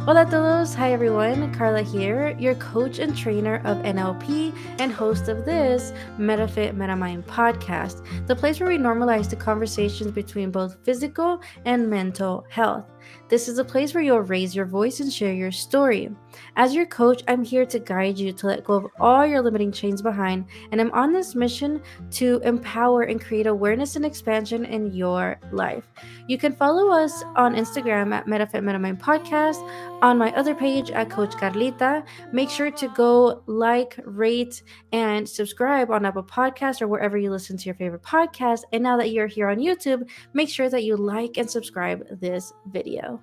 Hola a todos, hi everyone, Carla here, your coach and trainer of NLP and host of this Metafit Metamind podcast, the place where we normalize the conversations between both physical and mental health. This is a place where you'll raise your voice and share your story. As your coach, I'm here to guide you to let go of all your limiting chains behind, and I'm on this mission to empower and create awareness and expansion in your life. You can follow us on Instagram at Metafit Metamind Podcast, on my other page at Coach Carlita. Make sure to go like, rate, and subscribe on Apple Podcasts or wherever you listen to your favorite podcast. And now that you're here on YouTube, make sure that you like and subscribe this video.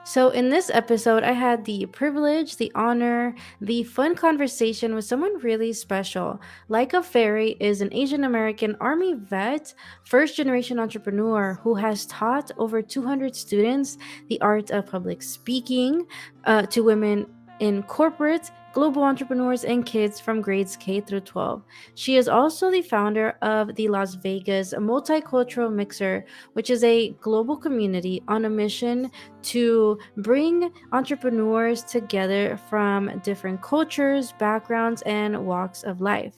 So, in this episode, I had the privilege, the honor, the fun conversation with someone really special. Lyka Ferry is an Asian American Army vet, first generation entrepreneur who has taught over 200 students the art of public speaking to women in corporate, global entrepreneurs, and kids from grades K through 12. She is also the founder of the Las Vegas Multicultural Mixer, which is a global community on a mission to bring entrepreneurs together from different cultures, backgrounds, and walks of life.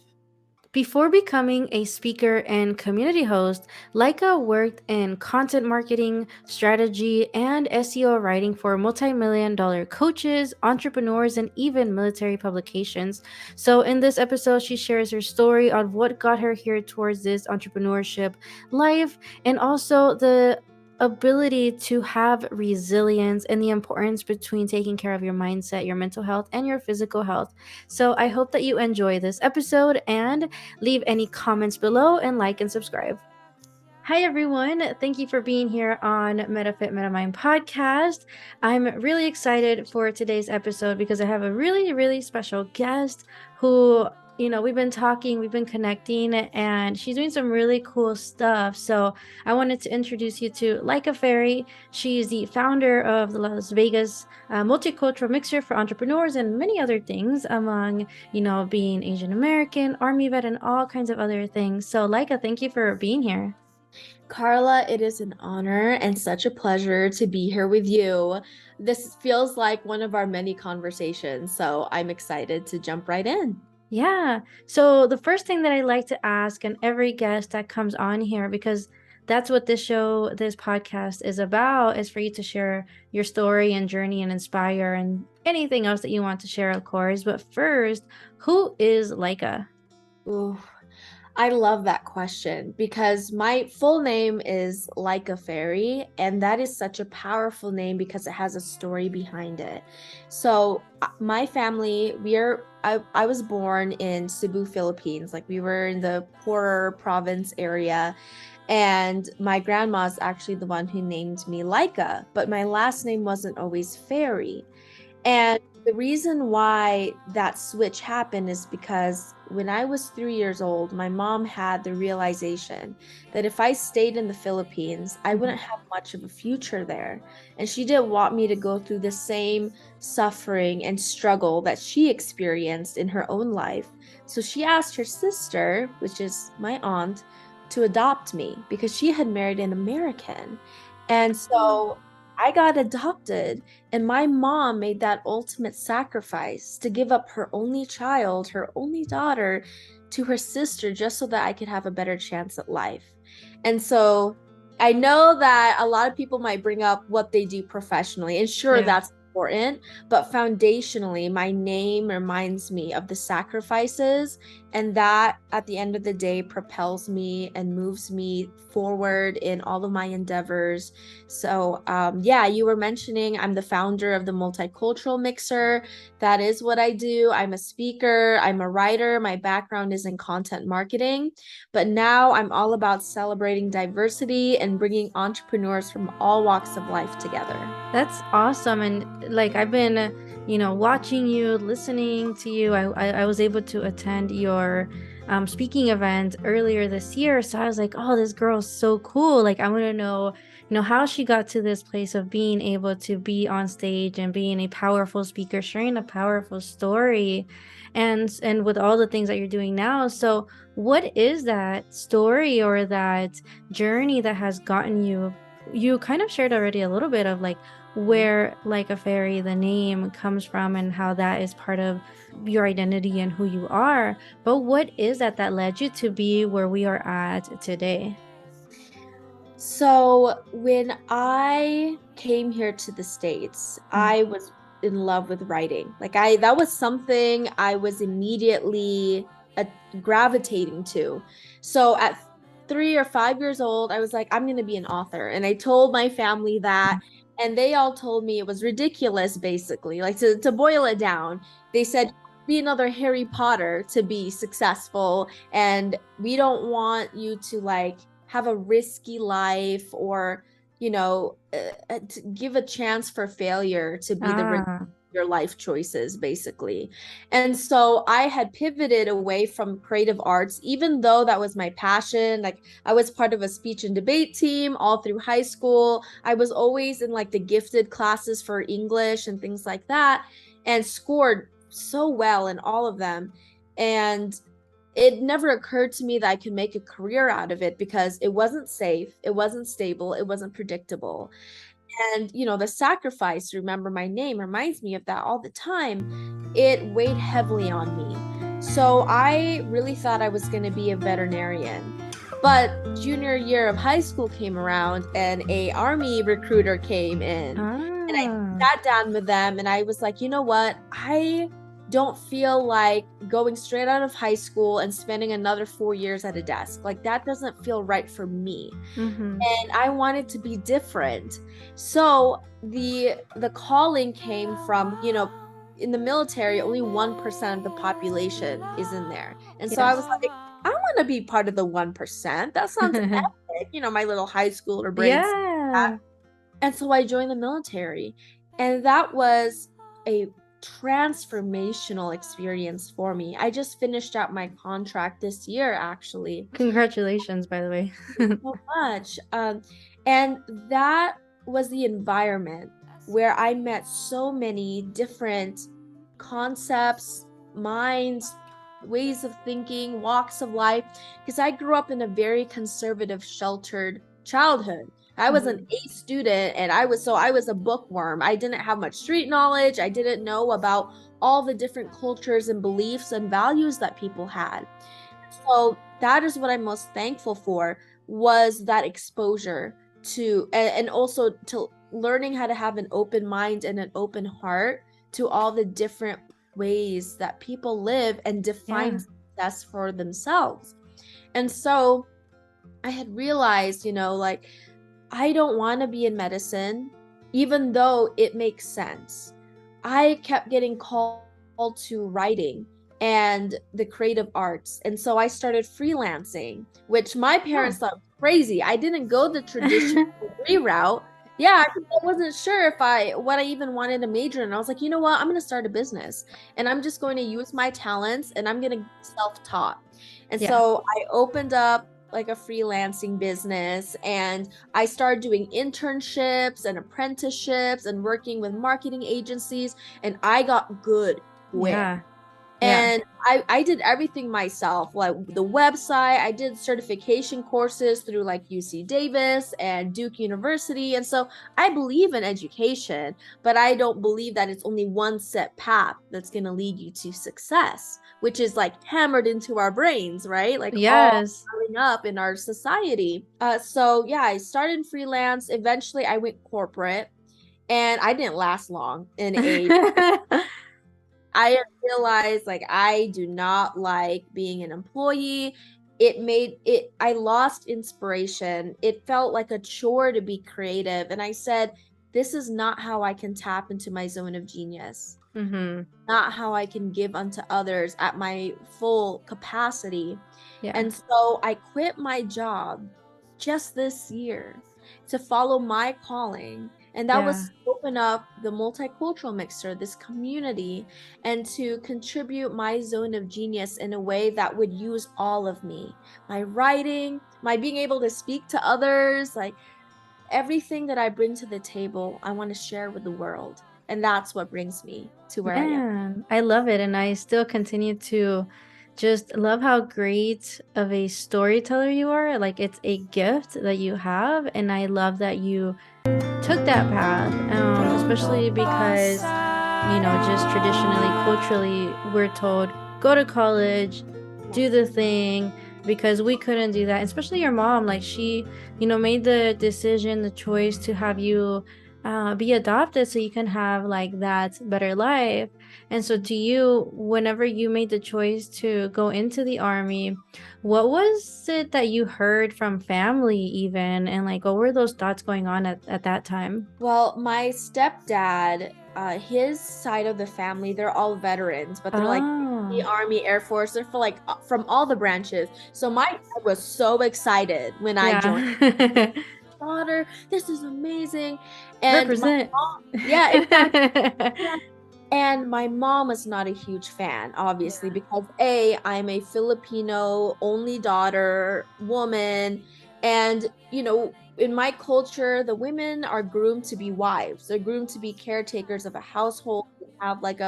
Before becoming a speaker and community host, Lyka worked in content marketing, strategy, and SEO writing for multi-million-dollar coaches, entrepreneurs, and even military publications. So, in this episode, she shares her story on what got her here towards this entrepreneurship life and also the ability to have resilience and the importance between taking care of your mindset, your mental health, and your physical health. So, I hope that you enjoy this episode and leave any comments below and like and subscribe. Hi, everyone. Thank you for being here on Metafit Metamind podcast. I'm really excited for today's episode because I have a really, really special guest who, we've been talking, we've been connecting, and she's doing some really cool stuff. So I wanted to introduce you to Lyka Ferry. She is the founder of the Las Vegas Multicultural Mixer for Entrepreneurs and many other things, among, being Asian American, Army vet, and all kinds of other things. So Lyka, thank you for being here. Carla, it is an honor and such a pleasure to be here with you. This feels like one of our many conversations, so I'm excited to jump right in. Yeah. So the first thing that I like to ask, and every guest that comes on here, because that's what this show, this podcast is about, is for you to share your story and journey and inspire and anything else that you want to share, of course. But first, who is Lyka? Ooh, I love that question because my full name is Lyka Ferry, and that is such a powerful name because it has a story behind it. So my family, I was born in Cebu, Philippines. Like we were in the poorer province area. And my grandma's actually the one who named me Lyka, but my last name wasn't always Ferry. And the reason why that switch happened is because when I was 3 years old, my mom had the realization that if I stayed in the Philippines, I wouldn't have much of a future there. And she didn't want me to go through the same suffering and struggle that she experienced in her own life. So she asked her sister, which is my aunt, to adopt me because she had married an American. And so I got adopted, and my mom made that ultimate sacrifice to give up her only child, her only daughter, to her sister just so that I could have a better chance at life. And so I know that a lot of people might bring up what they do professionally, and sure, that's important, but foundationally, my name reminds me of the sacrifices, and that at the end of the day propels me and moves me forward in all of my endeavors. So yeah, you were mentioning I'm the founder of the Multicultural Mixer. That is what I do. I'm a speaker, I'm a writer. My background is in content marketing, but now I'm all about celebrating diversity and bringing entrepreneurs from all walks of life together. That's awesome. And like I've been, watching you, listening to you. I was able to attend your speaking event earlier this year. So I was like, oh, this girl's so cool. Like I want to know, how she got to this place of being able to be on stage and being a powerful speaker, sharing a powerful story, and with all the things that you're doing now. So what is that story or that journey that has gotten you you kind of shared already a little bit of like where Lyka Ferry, the name, comes from and how that is part of your identity and who you are. But what is that led you to be where we are at today? So when I came here to the States, I was in love with writing. Like that was something I was immediately gravitating to. So at 3 or 5 years old, I was like, I'm going to be an author. And I told my family that, and they all told me it was ridiculous, basically. Like to boil it down, they said, be another Harry Potter to be successful. And we don't want you to like have a risky life or to give a chance for failure to be your life choices, basically. And so I had pivoted away from creative arts, even though that was my passion. Like I was part of a speech and debate team all through high school. I was always in like the gifted classes for English and things like that, and scored so well in all of them. And it never occurred to me that I could make a career out of it because it wasn't safe, it wasn't stable, it wasn't predictable. And, the sacrifice, remember my name, reminds me of that all the time. It weighed heavily on me. So I really thought I was going to be a veterinarian. But junior year of high school came around and a army recruiter came in. And I sat down with them and I was like, you know what? I don't feel like going straight out of high school and spending another 4 years at a desk. Like that doesn't feel right for me. And I wanted to be different. So the calling came from, in the military, only 1% of the population is in there. And so I was like, I want to be part of the 1%. That sounds epic, my little high schooler brain. Yeah. And so I joined the military. And that was a transformational experience for me. I just finished out my contract this year, actually. Congratulations, by the way. So much. And that was the environment where I met so many different concepts, minds, ways of thinking, walks of life, because I grew up in a very conservative, sheltered childhood. I was an A student and I was a bookworm. I didn't have much street knowledge. I didn't know about all the different cultures and beliefs and values that people had. So that is what I'm most thankful for, was that exposure to, and also to learning how to have an open mind and an open heart to all the different ways that people live and define success for themselves. And so I had realized, like, I don't want to be in medicine, even though it makes sense. I kept getting called to writing and the creative arts. And so I started freelancing, which my parents thought was crazy. I didn't go the traditional degree route. Yeah, I wasn't sure what I even wanted to major in. I was like, you know what? I'm going to start a business and I'm just going to use my talents and I'm going to self-taught. And so I opened up like a freelancing business and I started doing internships and apprenticeships and working with marketing agencies, and I got good quick. And I did everything myself, like the website. I did certification courses through like UC Davis and Duke University. And so I believe in education, but I don't believe that it's only one set path that's going to lead you to success, which is like hammered into our brains, right? Like all growing up in our society. So yeah, I started freelance. Eventually I went corporate and I didn't last long in I realized like I do not like being an employee. I lost inspiration. It felt like a chore to be creative. And I said, this is not how I can tap into my zone of genius. Not how I can give unto others at my full capacity. And so I quit my job just this year to follow my calling. And that was to open up the multicultural mixer, this community, and to contribute my zone of genius in a way that would use all of me. My writing, my being able to speak to others, like everything that I bring to the table, I want to share with the world. And that's what brings me to where I am. I love it. And I still continue to just love how great of a storyteller you are. Like, it's a gift that you have, and I love that you took that path, especially because, just traditionally, culturally, we're told, go to college, do the thing, because we couldn't do that. Especially your mom, like she, made the decision, the choice to have you be adopted so you can have like that better life. And so to you, whenever you made the choice to go into the army, what was it that you heard from family even? And like, what were those thoughts going on at that time? Well, my stepdad, his side of the family, they're all veterans, but they're like the Oh, Army, Air Force, they're for like from all the branches. So my dad was so excited when I joined. yeah. Daughter, this is amazing. And my Represent. mom, yeah, exactly. And my mom is not a huge fan, obviously, because I'm a Filipino only daughter, woman. And, in my culture, the women are groomed to be wives. They're groomed to be caretakers of a household, have like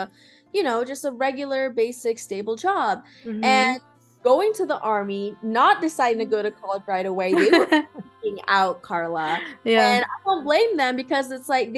just a regular, basic, stable job. And Mm-hmm. going to the army, not deciding to go to college right away, they were freaking out, Carla. Yeah. And I don't blame them because it's like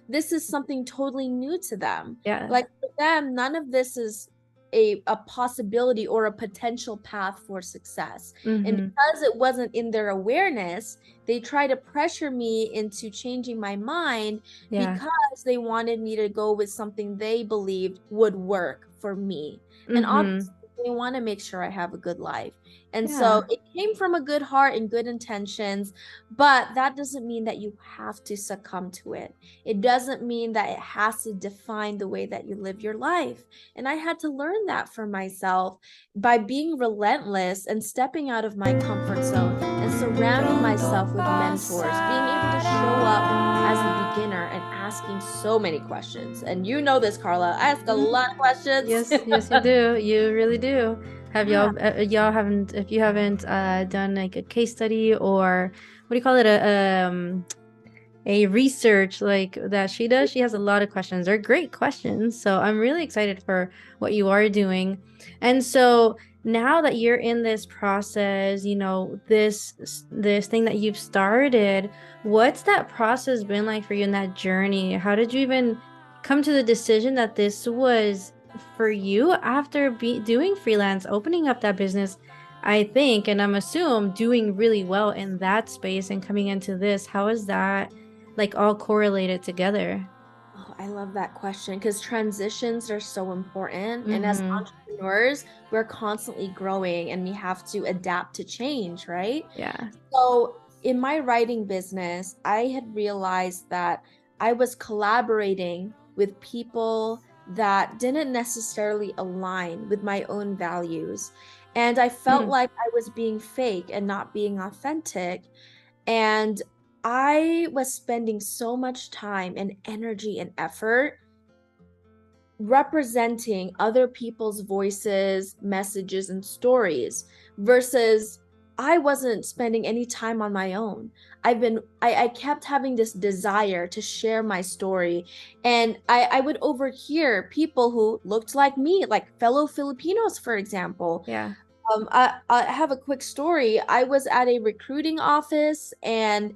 this is something totally new to them. Yeah. Like for them, none of this is a possibility or a potential path for success. And Mm-hmm. because it wasn't in their awareness, they try to pressure me into changing my mind Yeah. because they wanted me to go with something they believed would work for me. And Mm-hmm. obviously, they want to make sure I have a good life. And Yeah. so it came from a good heart and good intentions, but that doesn't mean that you have to succumb to it. It doesn't mean that it has to define the way that you live your life. And I had to learn that for myself by being relentless and stepping out of my comfort zone and surrounding myself with mentors, being able to show up as a beginner and asking so many questions. And you know this, Carla. I ask a lot of questions. Yes, yes, you do. You really do. Have Yeah. y'all haven't, if you haven't done like a case study, or what do you call it, a research like that she does? She has a lot of questions. They're great questions. So I'm really excited for what you are doing. And so now that you're in this process, this thing that you've started, what's that process been like for you in that journey? How did you even come to the decision that this was for you after doing freelance, opening up that business? I think, and I'm assume, doing really well in that space and coming into this. How is that like all correlated together? Oh, I love that question because transitions are so important. And as Mm-hmm. entrepreneurs, we're constantly growing and we have to adapt to change, right? Yeah. So, in my writing business, I had realized that I was collaborating with people that didn't necessarily align with my own values. And I felt Mm. like I was being fake and not being authentic. And I was spending so much time and energy and effort representing other people's voices, messages, and stories versus I wasn't spending any time on my own. I kept having this desire to share my story. And I would overhear people who looked like me, like fellow Filipinos, for example. Yeah. I have a quick story. I was at a recruiting office and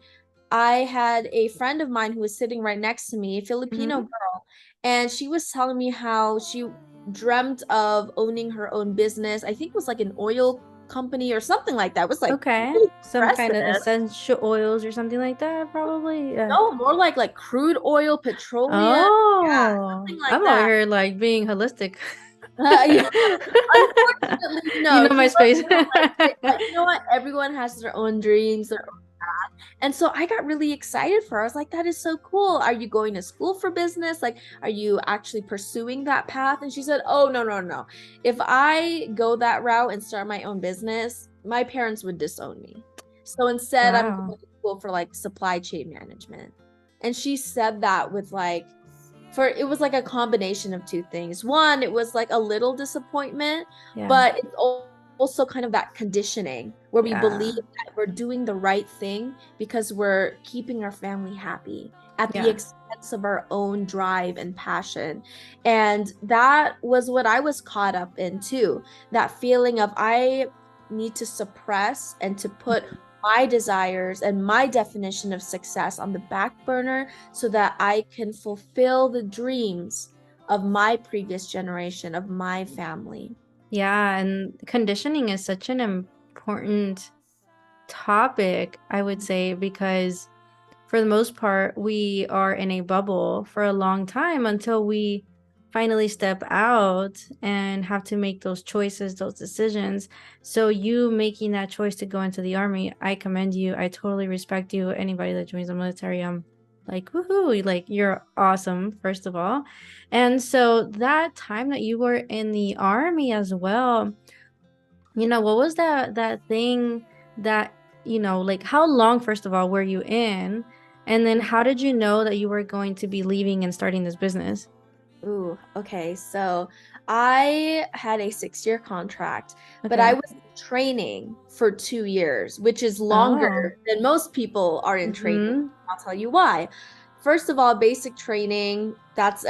I had a friend of mine who was sitting right next to me, a Filipino Mm-hmm. girl, and she was telling me how she dreamt of owning her own business. I think it was like an oil company or something like that. It was like Okay. really Some kind impressive. of essential oils or something like that, probably. Yeah. No, more like crude oil, petroleum. Yeah, Oh, something like I'm over that. here like being holistic. Yeah. Unfortunately, You no, know my she was space. realistic, but you know what? Everyone has their own dreams, their own path. And so I got really excited for her. I was like, that is so cool. Are you going to school for business? Like, are you actually pursuing that path? And she said, oh, no, no, no. If I go that route and start my own business, my parents would disown me. So instead, I'm Wow. going to school for like supply chain management. And she said that with like, it was like a combination of two things. One, it was like a little disappointment, Yeah. but it's also kind of that conditioning where we Yeah. believe that we're doing the right thing because we're keeping our family happy at the Yeah. expense of our own drive and passion. And that was what I was caught up in too. That feeling of I need to suppress and to put my desires and my definition of success on the back burner so that I can fulfill the dreams of my previous generation, of my family. Yeah, and conditioning is such an important topic, I would say, because for the most part, we are in a bubble for a long time until we finally step out and have to make those choices, those decisions. So you making that choice to go into the army, I commend you. I totally respect you. Anybody that joins the military, I'm like, woohoo, like you're awesome, first of all. And so that time that you were in the army as well, what was that thing that, like how long, first of all, were you in? And then how did you know that you were going to be leaving and starting this business? Ooh, okay. So I had a 6-year contract, but I Okay. was in training for 2 years, which is Oh. longer than most people are in training. Mm-hmm. I'll tell you why. First of all, basic training, that's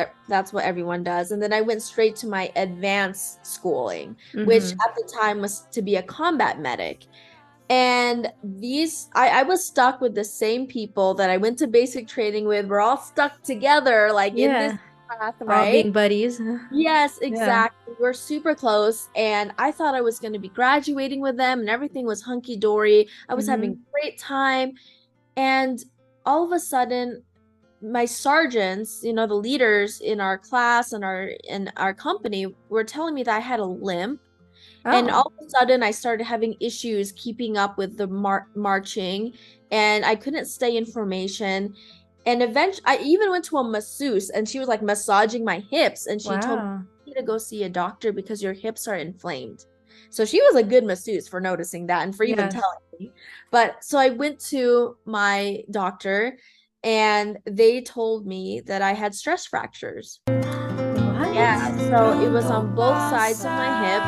what everyone does. And then I went straight to my advanced schooling, which Mm-hmm. at the time was to be a combat medic. And I was stuck with the same people that I went to basic training with. We're all stuck together, like in this Yeah. path, All right? being buddies. Yes, Yeah. exactly. We're super close, and I thought I was going to be graduating with them, and everything was hunky dory. I was having Mm-hmm. a great time, and all of a sudden, my sergeants, the leaders in our class and our company, were telling me that I had a limp, and Oh. all of a sudden, I started having issues keeping up with the marching, and I couldn't stay in formation. And eventually, I even went to a masseuse, and she was like massaging my hips, and she told me, Wow. "You need to go see a doctor because your hips are inflamed." So she was a good masseuse for noticing that and for even Yes. telling me. But so I went to my doctor, and they told me that I had stress fractures. Yeah, What? so it was on both sides of my hip.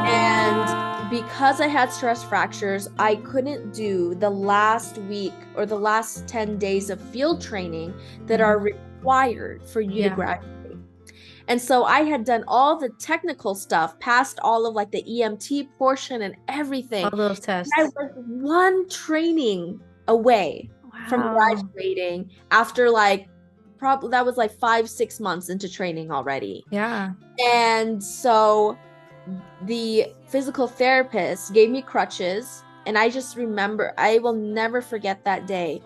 And because I had stress fractures, I couldn't do the last week or the last 10 days of field training that are required for you to Yeah. graduate. And so I had done all the technical stuff, passed all of like the EMT portion and everything. All those And I tests. was one training away from Wow. graduating after like probably that was like 5-6 months into training already. Yeah. And so the physical therapist gave me crutches, and I just remember, I will never forget that day.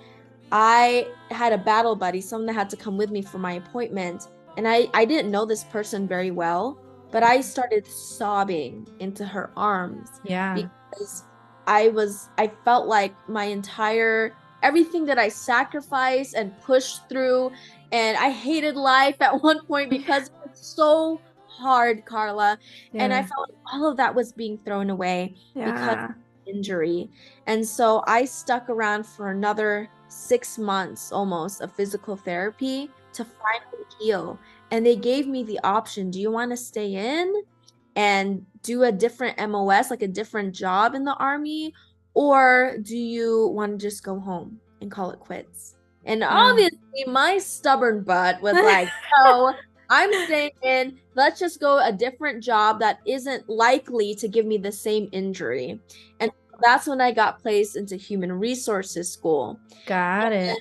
I had a battle buddy, someone that had to come with me for my appointment, and I didn't know this person very well, but I started sobbing into her arms Yeah. because I felt like my entire everything that I sacrificed and pushed through, and I hated life at one point because it was so hard, Carla. And I Yeah. felt like all of that was being thrown away because of Yeah. injury. And so I stuck around for another 6 months almost of physical therapy to finally heal. And they gave me the option, do you want to stay in and do a different MOS, like a different job in the army, or do you want to just go home and call it quits? And Yeah. obviously, my stubborn butt was like, no, I'm staying in. Let's just go a different job that isn't likely to give me the same injury. And that's when I got placed into human resources school. Got it.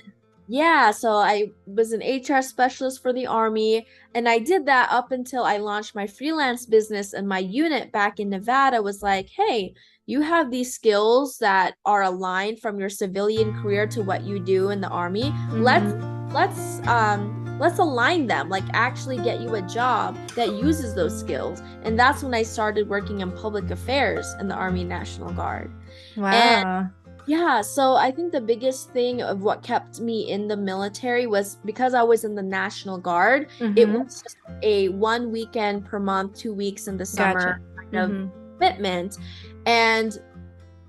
Yeah, so I was an HR specialist for the Army, and I did that up until I launched my freelance business, and my unit back in Nevada was like, "Hey, you have these skills that are aligned from your civilian career to what you do in the Army. Let's Mm-hmm. let's align them, like actually get you a job that uses those skills." And that's when I started working in public affairs in the Army National Guard. And Wow. yeah, so I think the biggest thing of what kept me in the military was because I was in the National Guard, it Mm-hmm. was just a 1 weekend per month, 2 weeks in the Gotcha. summer kind of Mm-hmm. commitment. And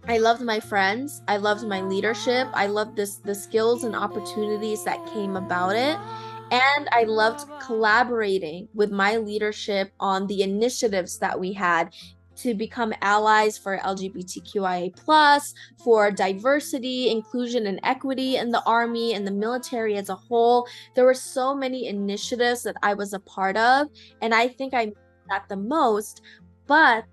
I loved my friends, I loved my leadership, I loved the skills and opportunities that came about it. And I loved collaborating with my leadership on the initiatives that we had to become allies for LGBTQIA+, for diversity, inclusion, and equity in the Army and the military as a whole. There were so many initiatives that I was a part of, and I think I missed that the most, but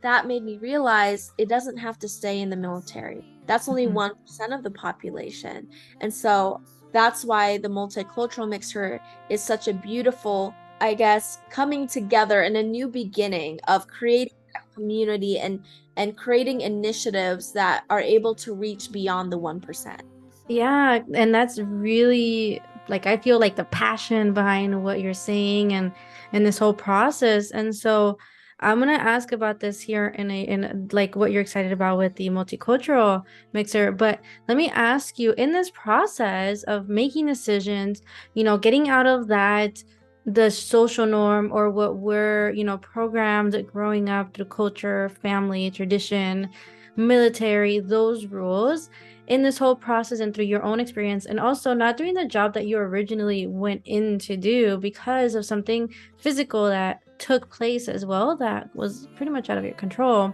that made me realize it doesn't have to stay in the military. That's only 1% of the population. And so that's why the multicultural mixer is such a beautiful, I guess, coming together and a new beginning of creating a community and creating initiatives that are able to reach beyond the 1%. Yeah, and that's really like I feel like the passion behind what you're saying and this whole process. And so I'm gonna ask about this here in like what you're excited about with the multicultural mixer. But let me ask you, in this process of making decisions, getting out of that the social norm or what we're, programmed growing up through culture, family, tradition, military, those rules in this whole process and through your own experience, and also not doing the job that you originally went in to do because of something physical that took place as well that was pretty much out of your control.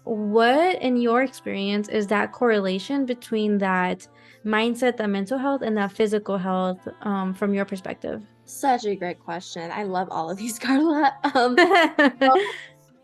What in your experience is that correlation between that mindset, that mental health, and that physical health, from your perspective? Such a great question. I love all of these, Carla.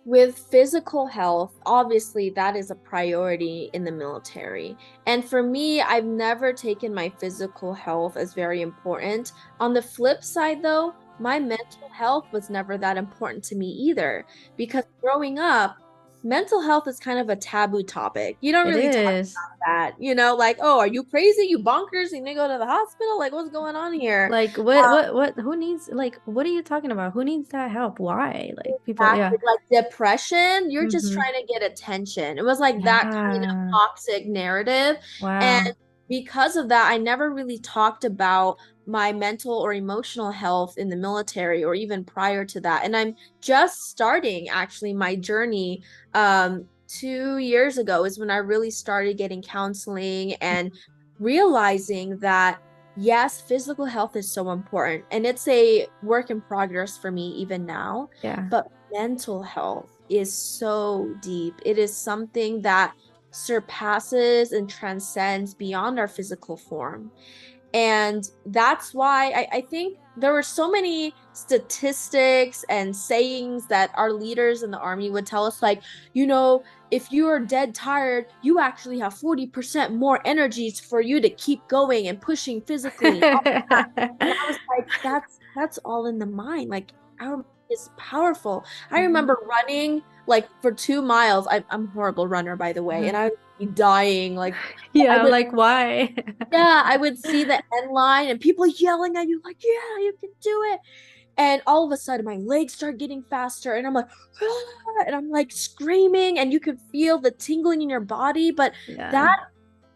With physical health, obviously that is a priority in the military. And for me, I've never taken my physical health as very important. On the flip side, though, my mental health was never that important to me either, because growing up, mental health is kind of a taboo topic. You don't It really talk is. about that, like, oh, are you crazy? You bonkers? You need to go to the hospital? Like, what's going on here? Like who needs, like, what are you talking about? Who needs that help? Why? Like people, yeah. Exactly. Like depression, you're just Mm-hmm. trying to get attention. It was like that kind of Yeah. toxic narrative. And Wow. because of that, I never really talked about my mental or emotional health in the military or even prior to that. And I'm just starting actually my journey. 2 years ago is when I really started getting counseling and realizing that yes, physical health is so important, and it's a work in progress for me even now, Yeah. but mental health is so deep. It is something that surpasses and transcends beyond our physical form. And that's why I think there were so many statistics and sayings that our leaders in the Army would tell us, like, if you are dead tired, you actually have 40% more energies for you to keep going and pushing physically and all that. And I was like, that's all in the mind. Like, our mind is powerful. I remember running like for 2 miles. I'm a horrible runner, by the way, and I would be dying. Like, I Yeah, would like why? yeah, I would see the end line and people yelling at you like, yeah, you can do it. And all of a sudden my legs start getting faster and I'm like, "Ah," and I'm like screaming and you could feel the tingling in your body. But Yeah. that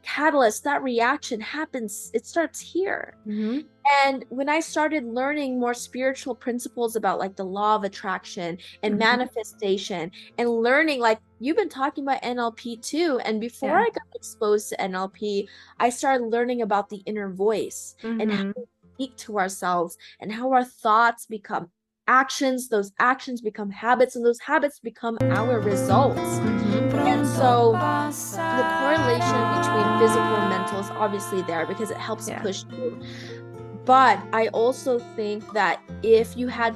catalyst, that reaction happens, it starts here. Mm-hmm. And when I started learning more spiritual principles about like the law of attraction and Mm-hmm. manifestation and learning, like you've been talking about NLP too. And before Yeah. I got exposed to NLP, I started learning about the inner voice and how Mm-hmm. we speak to ourselves and how our thoughts become actions, those actions become habits, and those habits become our results. And so the correlation between physical and mental is obviously there because it helps Yeah. push you. But I also think that if you had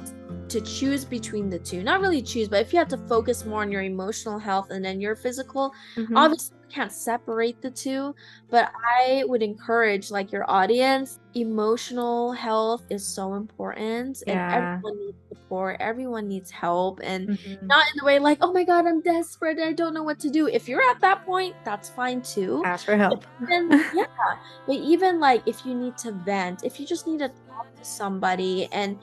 to choose between the two, not really choose, but if you had to focus more on your emotional health and then your physical, Mm-hmm. obviously you can't separate the two. But I would encourage like your audience, emotional health is so important and Yeah. everyone needs support, everyone needs help, and Mm-hmm. not in the way like, oh my God, I'm desperate, I don't know what to do. If you're at that point, that's fine too. Ask for But help. then, yeah, but even like if you need to vent, if you just need to talk to somebody and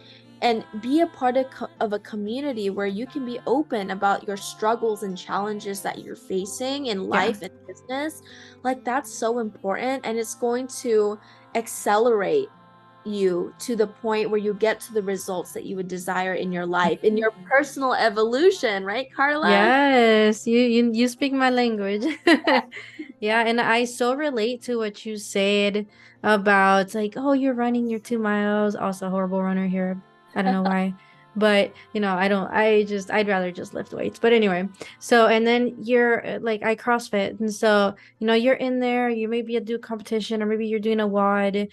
be a part of a community where you can be open about your struggles and challenges that you're facing in Yeah. life and business, like that's so important and it's going to accelerate you to the point where you get to the results that you would desire in your life, in your personal evolution, right, Carla? Yes, you speak my language. Yeah, and I so relate to what you said about like, oh, you're running your 2 miles. Also, horrible runner here. I don't know why. but I'd rather just lift weights. But anyway, so, and then you're like, I CrossFit. And so, you're in there, you maybe do a competition, or maybe you're doing a WOD,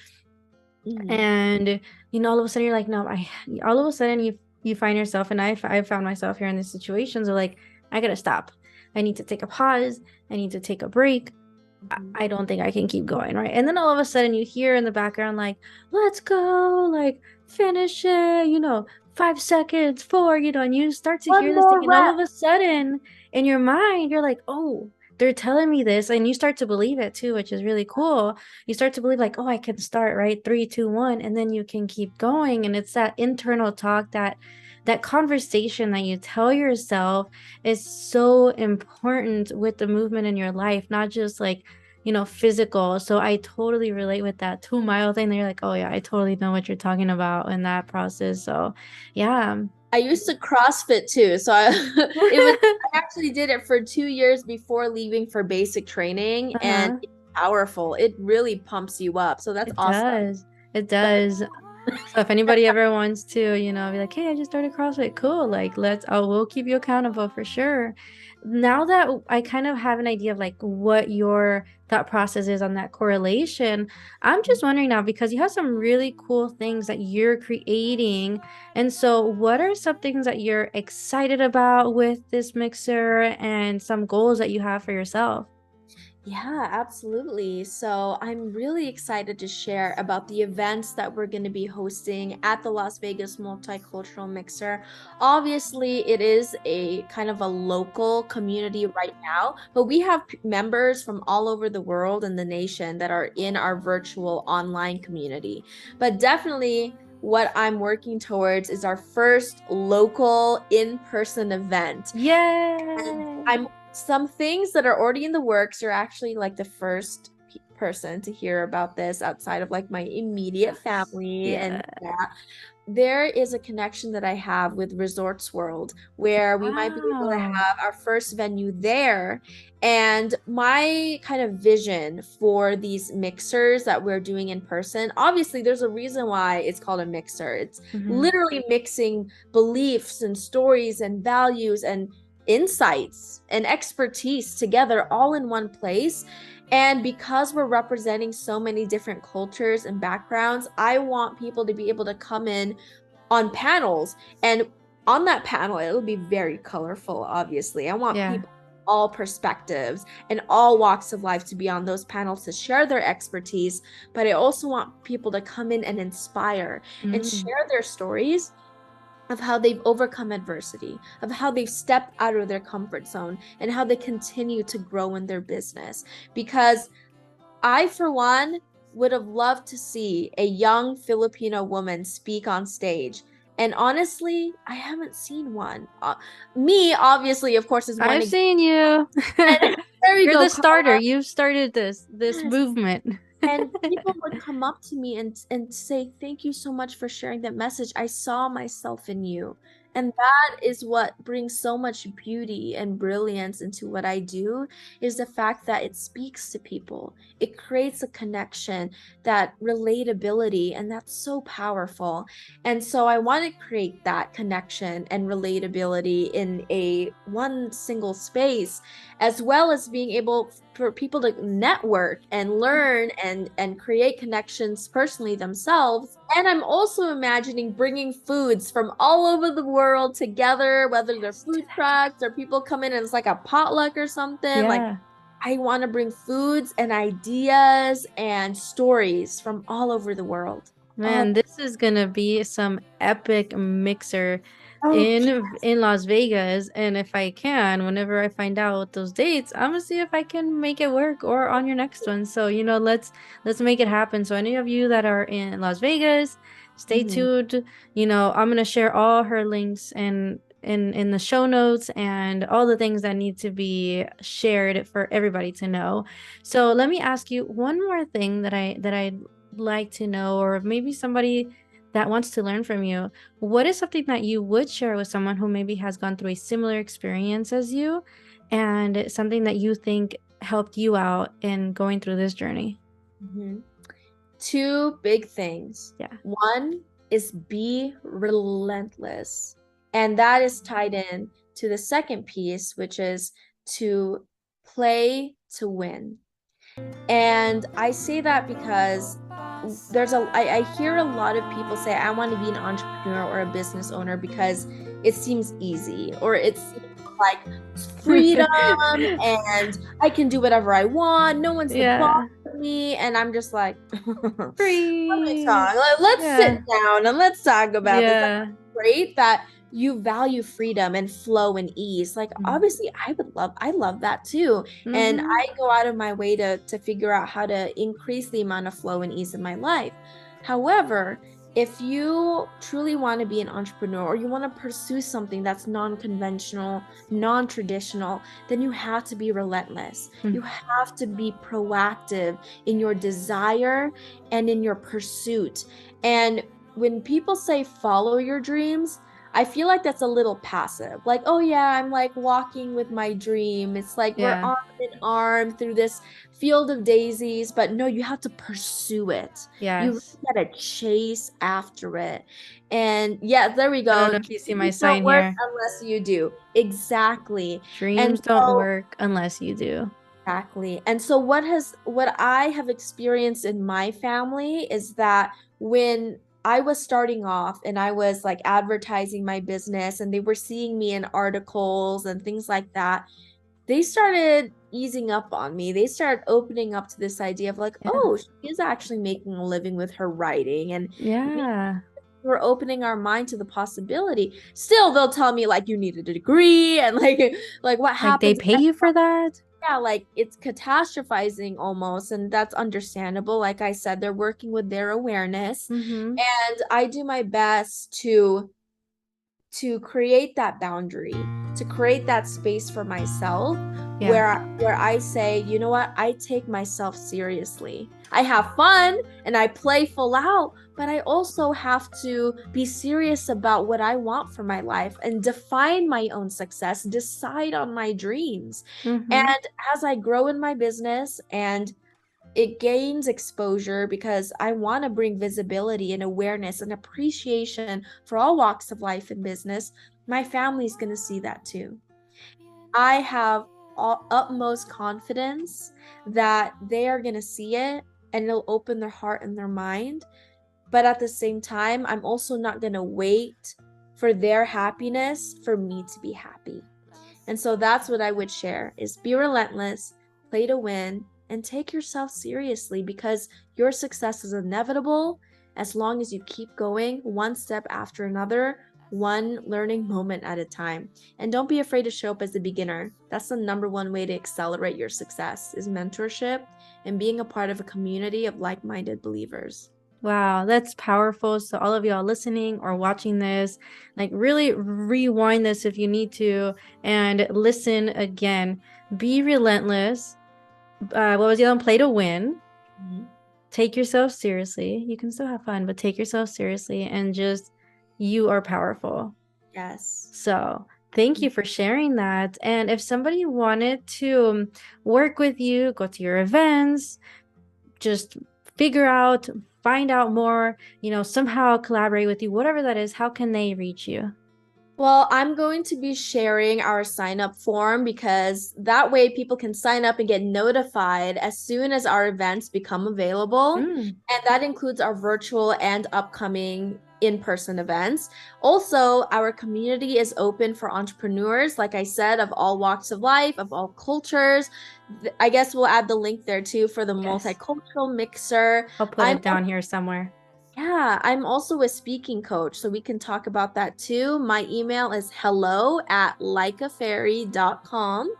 and, all of a sudden you're like, no, all of a sudden you find yourself, and I found myself here in these situations of like, I gotta stop. I need to take a pause. I need to take a break. I don't think I can keep going, right? And then all of a sudden you hear in the background, like, let's go, like, finish it, 5 seconds, 4, and you start to hear One this thing, more and all rep. of a sudden in your mind, you're like, oh, they're telling me this, and you start to believe it too, which is really cool. You start to believe, like, oh, I can start, right? 3, 2, 1, and then you can keep going. And it's that internal talk, that conversation that you tell yourself is so important with the movement in your life, not just like, physical. So I totally relate with that 2 mile thing. They're like, oh yeah, I totally know what you're talking about in that process. So yeah. I used to CrossFit too. So I actually did it for 2 years before leaving for basic training, and Uh-huh. it's powerful. It really pumps you up. So that's It awesome. does. It But does. So if anybody ever wants to, be like, hey, I just started CrossFit, cool. Like, we'll keep you accountable for sure. Now that I kind of have an idea of like what your thought process is on that correlation, I'm just wondering now, because you have some really cool things that you're creating. And so what are some things that you're excited about with this mixer, and some goals that you have for yourself? yeah, absolutely. So I'm really excited to share about the events that we're going to be hosting at the Las Vegas Multicultural Mixer. Obviously, it is a kind of a local community right now, but we have members from all over the world and the nation that are in our virtual online community. But definitely, what I'm working towards is our first local in-person event. And Yay! I'm some things that are already in the works. You're actually like the first person to hear about this outside of like my immediate family Yeah. and that. There is a connection that I have with Resorts World where we might be able to Wow. have our first venue there. And my kind of vision for these mixers that we're doing in person, obviously, there's a reason why it's called a mixer. It's Mhm. literally mixing beliefs and stories and values and insights and expertise together all in one place. And because we're representing so many different cultures and backgrounds, I want people to be able to come in on panels. And on that panel, it'll be very colorful, obviously. I want Yeah. people all perspectives and all walks of life to be on those panels to share their expertise. But I also want people to come in and inspire and Mm. share their stories of how they've overcome adversity, of how they've stepped out of their comfort zone, and how they continue to grow in their business. Because I, for one, would have loved to see a young Filipino woman speak on stage. And honestly, I haven't seen one. Me, obviously, of course, is one I've example. seen you. There we You're go, the starter. Carla. You've started this Yes. movement. And people would come up to me and say, "Thank you so much for sharing that message. I saw myself in you." And that is what brings so much beauty and brilliance into what I do, is the fact that it speaks to people. It creates a connection, that relatability, and that's so powerful. And so I want to create that connection and relatability in a one single space, as well as being able for people to network and learn and create connections personally themselves. And I'm also imagining bringing foods from all over the world together, whether they're Yes, do food that. trucks or people come in and it's like a potluck or something. Like, Yeah. I want to bring foods and ideas and stories from all over the world. Man, Oh, this is gonna be some epic mixer oh, in Las Vegas. And if I can, whenever I find out those dates, I'm gonna see if I can make it work, or on your next one. So, let's make it happen. So any of you that are in Las Vegas, stay mhm. tuned. I'm gonna share all her links and in the show notes, and all the things that need to be shared for everybody to know. So let me ask you one more thing that I like to know, or maybe somebody that wants to learn from you. What is something that you would share with someone who maybe has gone through a similar experience as you, and something that you think helped you out in going through this journey? Mhm. Two big things. Yeah. One, is be relentless. And that is tied in to the second piece, which is to play to win. And I say that because I hear a lot of people say, I want to be an entrepreneur or a business owner because it seems easy, or it seems like freedom and I can do whatever I want. No one's the boss Yeah. of me. And I'm just like, let me Free. talk. Let's Yeah. sit down and let's talk about this. Like, Yeah. great that you value freedom and flow and ease. Like, obviously, I love that too. And Mm-hmm. I go out of my way to figure out how to increase the amount of flow and ease in my life. However, if you truly want to be an entrepreneur or you want to pursue something that's non-conventional, non-traditional, then you have to be relentless. You have to be proactive in your desire and in your pursuit. And when people say follow your dreams, I feel like that's a little passive. Like, oh yeah, I'm like walking with my dream. It's like we're Yeah. arm in arm through this field of daisies, but no, you have to pursue it. You really Yes. gotta chase after it. And yeah, there we I don't go. know if you see my Dreams don't sign work here. unless you do. Exactly. And Dreams don't so work unless you do. exactly. And so what I have experienced in my family is that when I was starting off and I was like advertising my business and they were seeing me in articles and things like that, they started easing up on me. They started opening up to this idea of like, Yeah. oh, she is actually making a living with her writing. And Yeah. we're opening our mind to the possibility. Still, they'll tell me like you need a degree and like what Like they happens. pay you for that? Yeah, like it's catastrophizing almost, and that's understandable. Like I said, they're working with their awareness, Mm-hmm. and I do my best to create that boundary, to create that space for myself Yeah. where I say, you know what, I take myself seriously. I have fun and I play full out, but I also have to be serious about what I want for my life and define my own success, decide on my dreams. And Mm-hmm. as I grow in my business and it gains exposure because I want to bring visibility and awareness and appreciation for all walks of life and business, my family's going to see that too. I have utmost confidence that they are going to see it and it'll open their heart and their mind. But at the same time, I'm also not going to wait for their happiness for me to be happy. And so that's what I would share is be relentless, play to win, and take yourself seriously because your success is inevitable as long as you keep going one step after another, one learning moment at a time. And don't be afraid to show up as a beginner. That's the number one way to accelerate your success is mentorship and being a part of a community of like-minded believers. Wow, that's powerful. So all of y'all listening or watching this, like really rewind this if you need to and listen again. Be relentless. What was the other one? Play to win. Take yourself seriously. You can still have fun, but take yourself seriously and just you are powerful. Yes. So thank you for sharing that. And if somebody wanted to work with you, go to your events, just figure out, find out more, somehow collaborate with you, whatever that is, how can they reach you? Well, I'm going to be sharing our sign up form because that way people can sign up and get notified as soon as our events become available. Mm. And that includes our virtual and upcoming in-person events. Also, our community is open for entrepreneurs, like I said, of all walks of life, of all cultures. I guess we'll add the link there too for the Yes. multicultural mixer. I'll put it down here somewhere. Yeah, I'm also a speaking coach, so we can talk about that too. My email is hello@lykaferry.com.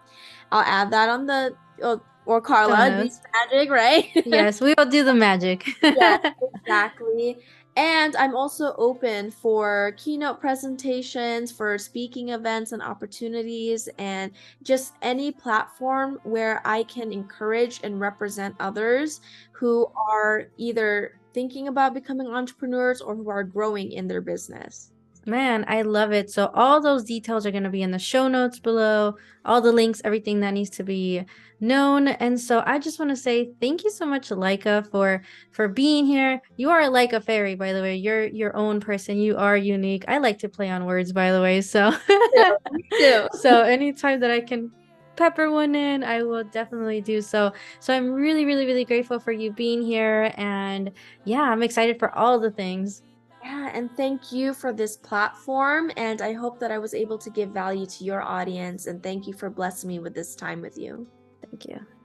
I'll add that on the, or Show Carla, do notes. magic, right? Yes, we will do the magic. Yes, exactly. And I'm also open for keynote presentations, for speaking events and opportunities, and just any platform where I can encourage and represent others who are either thinking about becoming entrepreneurs or who are growing in their business. Man, I love it. So all those details are going to be in the show notes below, all the links, everything that needs to be known. And so I just want to say thank you so much, Lyka, for being here. You are like a fairy, by the way. You're your own person. You are unique. I like to play on words, by the way. So Me too. so anytime that I can pepper one in, I will definitely do so. So I'm really, really, really grateful for you being here. And yeah, I'm excited for all the things. Yeah, and thank you for this platform. And I hope that I was able to give value to your audience. And thank you for blessing me with this time with you. Thank you.